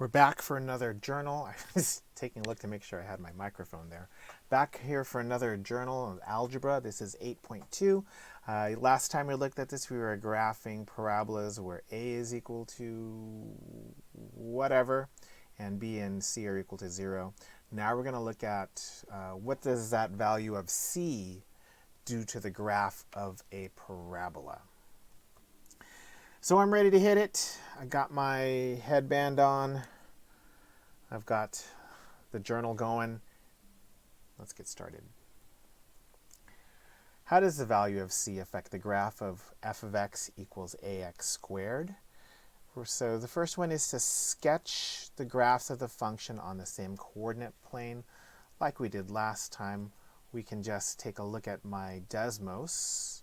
We're back for another journal. I was taking a look to make sure I had my microphone there. Back here for another journal of algebra. This is 8.2. Last time we looked at this, we were graphing parabolas where a is equal to whatever, and b and c are equal to 0. Now we're going to look at what does that value of c do to the graph of a parabola. So I'm ready to hit it. I got my headband on. I've got the journal going. Let's get started. How does the value of c affect the graph of f of x equals ax squared? So the first one is to sketch the graphs of the function on the same coordinate plane. Like we did last time, we can just take a look at my Desmos.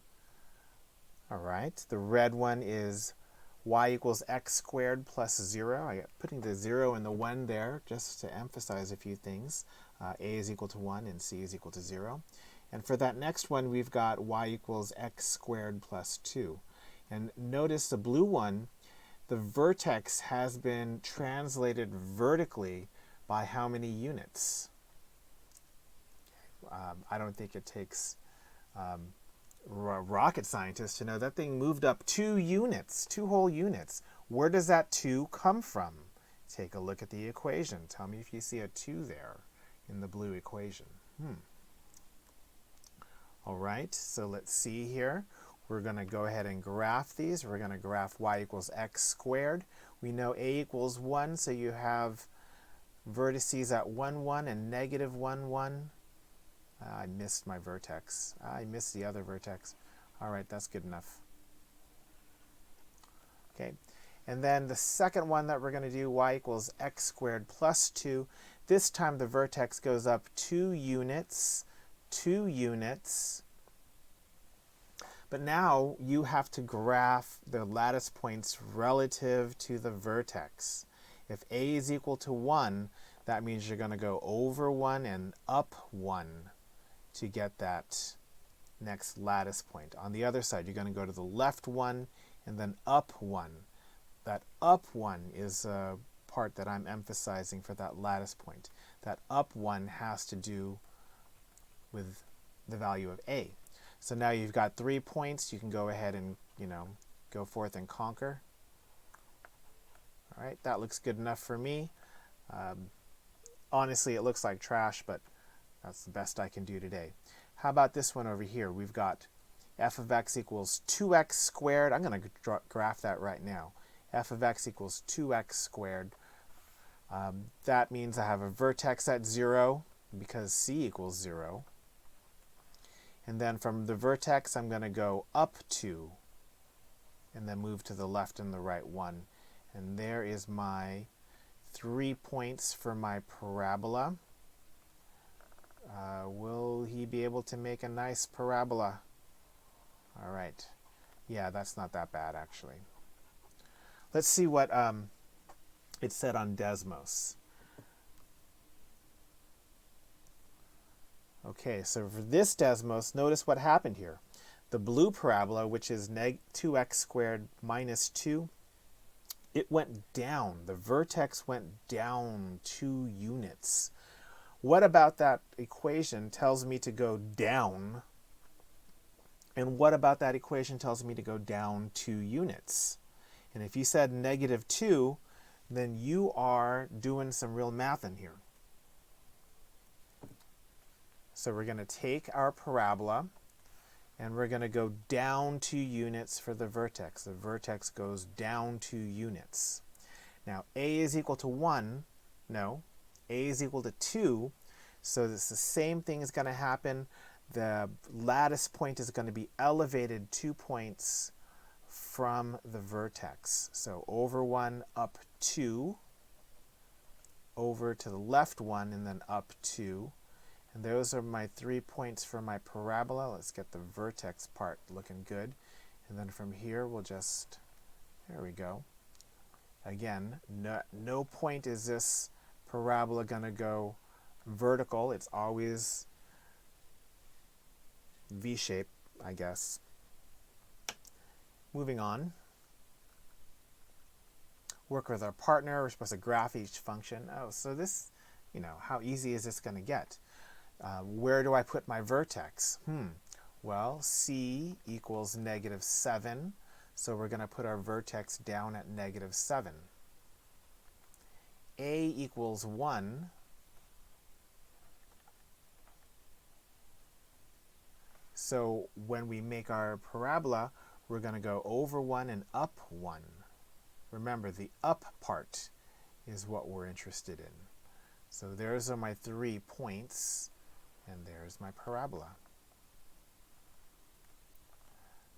All right, the red one is y equals x squared plus 0. I got putting the 0 and the 1 there just to emphasize a few things. A is equal to 1 and c is equal to 0. And for that next one, we've got y equals x squared plus 2. And notice the blue one, the vertex has been translated vertically by how many units? I don't think it takes rocket scientists to know that thing moved up 2 units, 2 whole units. Where does that 2 come from? Take a look at the equation. Tell me if you see a 2 there in the blue equation. All right, so let's see here. We're going to go ahead and graph these. We're going to graph y equals x squared. We know a equals 1, so you have vertices at 1, 1 and negative 1, 1. I missed my vertex. I missed the other vertex. All right, that's good enough. Okay, and then the second one that we're going to do, y equals x squared plus 2. This time the vertex goes up 2 units, 2 units. But now you have to graph the lattice points relative to the vertex. If a is equal to 1, that means you're going to go over 1 and up 1. To get that next lattice point. On the other side, you're going to go to the left 1 and then up 1. That up 1 is a part that I'm emphasizing for that lattice point. That up 1 has to do with the value of a. So now you've got 3 points. You can go ahead and, go forth and conquer. All right, that looks good enough for me. Honestly, it looks like trash, but that's the best I can do today. How about this one over here? We've got f of x equals 2x squared. I'm going to graph that right now. F of x equals 2x squared. That means I have a vertex at 0 because c equals 0. And then from the vertex, I'm going to go up 2 and then move to the left and the right 1. And there is my 3 points for my parabola. Will he be able to make a nice parabola? All right. Yeah, that's not that bad, actually. Let's see what it said on Desmos. Okay, so for this Desmos, notice what happened here. The blue parabola, which is 2x squared minus 2, it went down. The vertex went down 2 units. What about that equation tells me to go down? And what about that equation tells me to go down 2 units? And if you said negative 2, then you are doing some real math in here. So we're going to take our parabola and we're going to go down 2 units for the vertex. The vertex goes down 2 units. Now a is equal to 1. No. A is equal to 2, so it's the same thing is going to happen. The lattice point is going to be elevated 2 points from the vertex. So over 1, up 2, over to the left 1, and then up 2. And those are my 3 points for my parabola. Let's get the vertex part looking good. And then from here, we'll just, there we go. Again, no point is this parabola going to go vertical. It's always V-shape, I guess. Moving on. work with our partner. We're supposed to graph each function. Oh, so this, how easy is this going to get? Where do I put my vertex? Well, C equals -7, so we're going to put our vertex down at -7. A equals 1, so when we make our parabola, we're going to go over 1 and up 1. Remember, the up part is what we're interested in. So there's are my 3 points, and there's my parabola.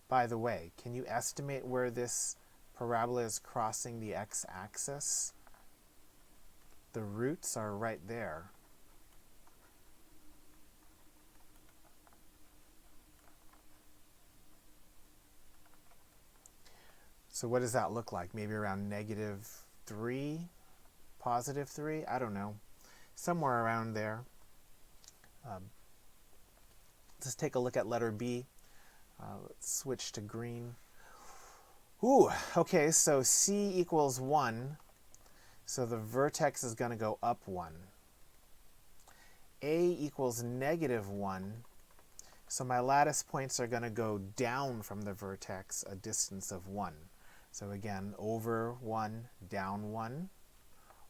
By the way, can you estimate where this parabola is crossing the x-axis? The roots are right there. So what does that look like? Maybe around -3, +3? I don't know. Somewhere around there. Let's take a look at letter B. Let's switch to green. Ooh, okay, so C equals 1. So the vertex is going to go up 1. A equals -1. So my lattice points are going to go down from the vertex a distance of 1. So again, over 1, down 1,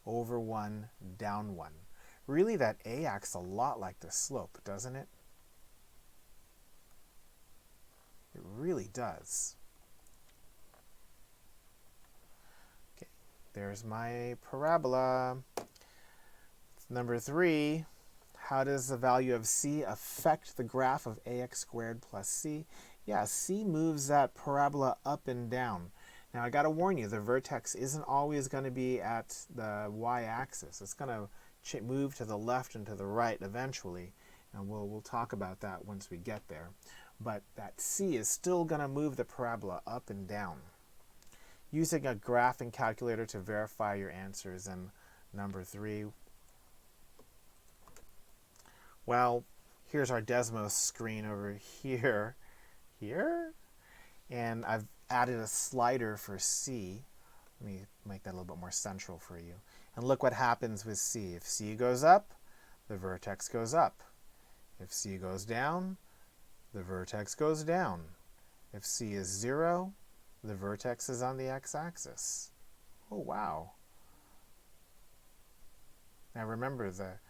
over 1, down 1. Really, that A acts a lot like the slope, doesn't it? It really does. Okay, there's my parabola. Number 3, how does the value of C affect the graph of ax squared plus c? Yeah, C moves that parabola up and down. Now I got to warn you, the vertex isn't always going to be at the y-axis. It's going to move to the left and to the right eventually, and we'll talk about that once we get there. But that C is still going to move the parabola up and down. Using a graphing calculator to verify your answers in number 3. Well, here's our Desmos screen over here. And I've added a slider for C. Let me make that a little bit more central for you. And look what happens with C. If C goes up, the vertex goes up. If C goes down, the vertex goes down. If C is 0, the vertex is on the x-axis. Oh, wow. Now remember, the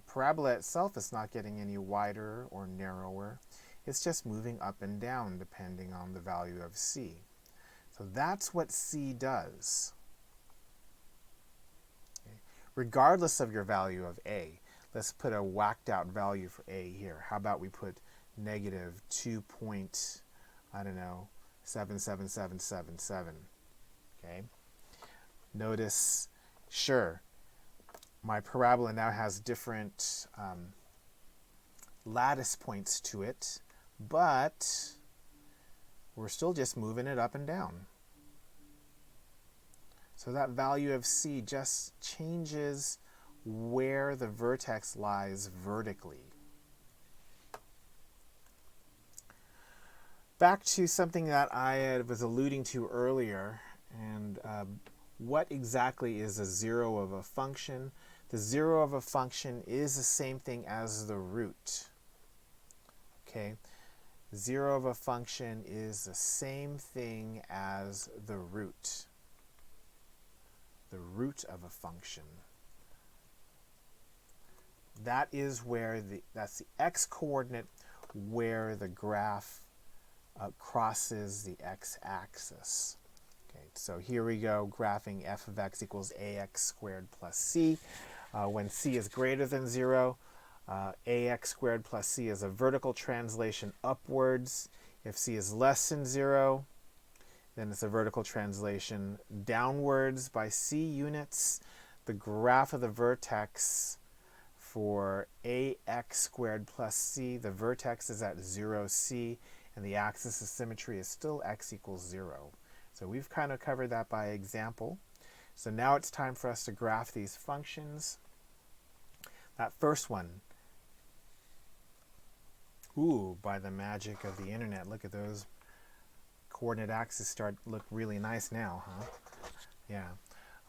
parabola itself is not getting any wider or narrower. It's just moving up and down depending on the value of C. So that's what C does. Okay. Regardless of your value of A, let's put a whacked out value for A here. How about we put -2.77777. Okay. Notice, sure, my parabola now has different lattice points to it, but we're still just moving it up and down. So that value of C just changes where the vertex lies vertically. Back to something that I was alluding to earlier, and what exactly is a zero of a function? The zero of a function is the same thing as the root. Okay, zero of a function is the same thing as the root. The root of a function. That is where that's the x-coordinate where the graph crosses the x-axis. Okay, so here we go, graphing f of x equals ax squared plus c. When c is greater than 0, ax squared plus c is a vertical translation upwards. If c is less than 0, then it's a vertical translation downwards by c units. The graph of the vertex for ax squared plus c, the vertex is at 0c, and the axis of symmetry is still x equals 0. So we've kind of covered that by example. So now it's time for us to graph these functions. That first one, ooh, by the magic of the internet, look at those coordinate axes look really nice now, huh? Yeah.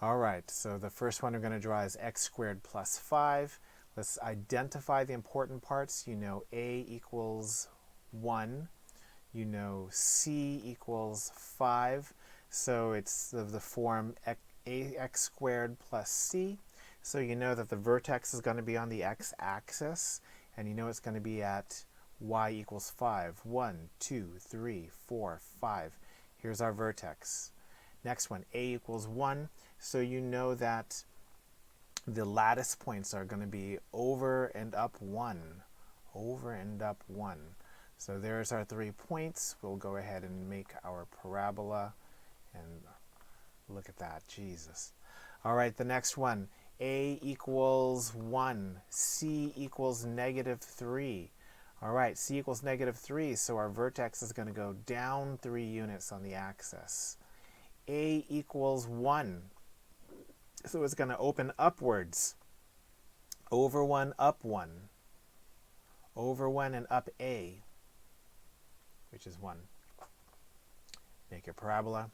All right, so the first one we're going to draw is x squared plus 5. Let's identify the important parts. You know a equals 1. You know c equals 5. So it's the form ax squared plus c. So you know that the vertex is going to be on the x-axis, and you know it's going to be at y equals 5. 1, 2, 3, 4, 5. Here's our vertex. Next one, a equals 1. So you know that the lattice points are going to be over and up 1. Over and up 1. So there's our 3 points. We'll go ahead and make our parabola. And look at that, Jesus. All right, the next one. A equals 1. C equals negative 3. All right, C equals negative 3. So our vertex is going to go down 3 units on the axis. A equals 1. So it's going to open upwards. Over 1, up 1. Over 1 and up A, which is 1. Make your parabola.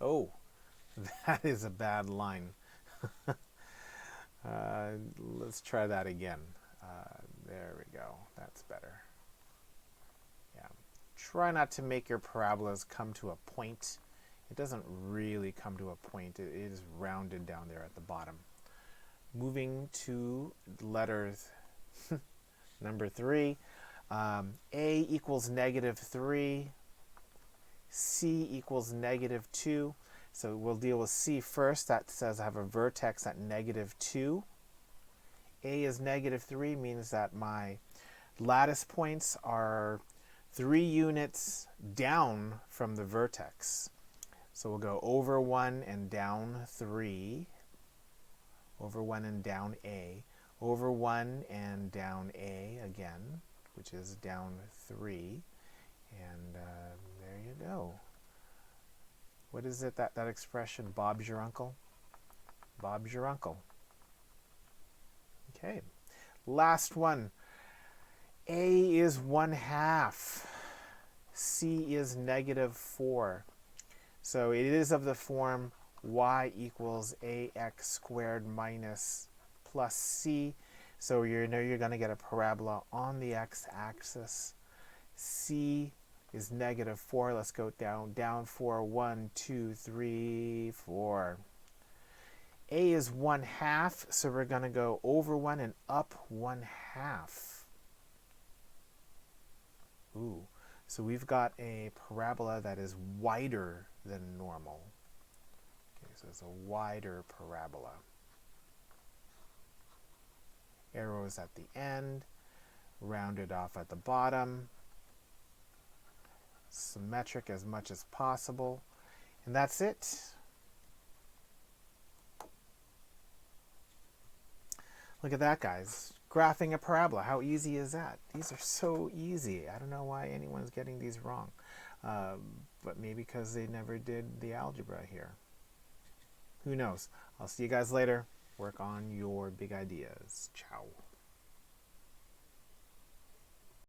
Oh, that is a bad line. Let's try that again. There we go. That's better. Yeah. Try not to make your parabolas come to a point. It doesn't really come to a point. It is rounded down there at the bottom. Moving to letter number 3. A equals negative 3. C equals negative 2. So we'll deal with C first. That says I have a vertex at negative 2. A is negative 3 means that my lattice points are 3 units down from the vertex. So we'll go over 1 and down 3. Over 1 and down A. Over 1 and down A again, which is down 3. And there you go. What is it, that expression, Bob's your uncle? Bob's your uncle. Okay. Last one. A is 1/2. C is negative 4. So it is of the form y equals ax squared minus plus c. So you know you're going to get a parabola on the x-axis. C is negative 4. Let's go down 4. 1, 2, 3, 4. A is 1/2, so we're going to go over 1 and up 1/2. Ooh, so we've got a parabola that is wider than normal. Okay, so it's a wider parabola. Arrows at the end, rounded off at the bottom. Symmetric as much as possible. And that's it. Look at that, guys. Graphing a parabola. How easy is that? These are so easy. I don't know why anyone's getting these wrong. But maybe because they never did the algebra here. Who knows? I'll see you guys later. Work on your big ideas. Ciao.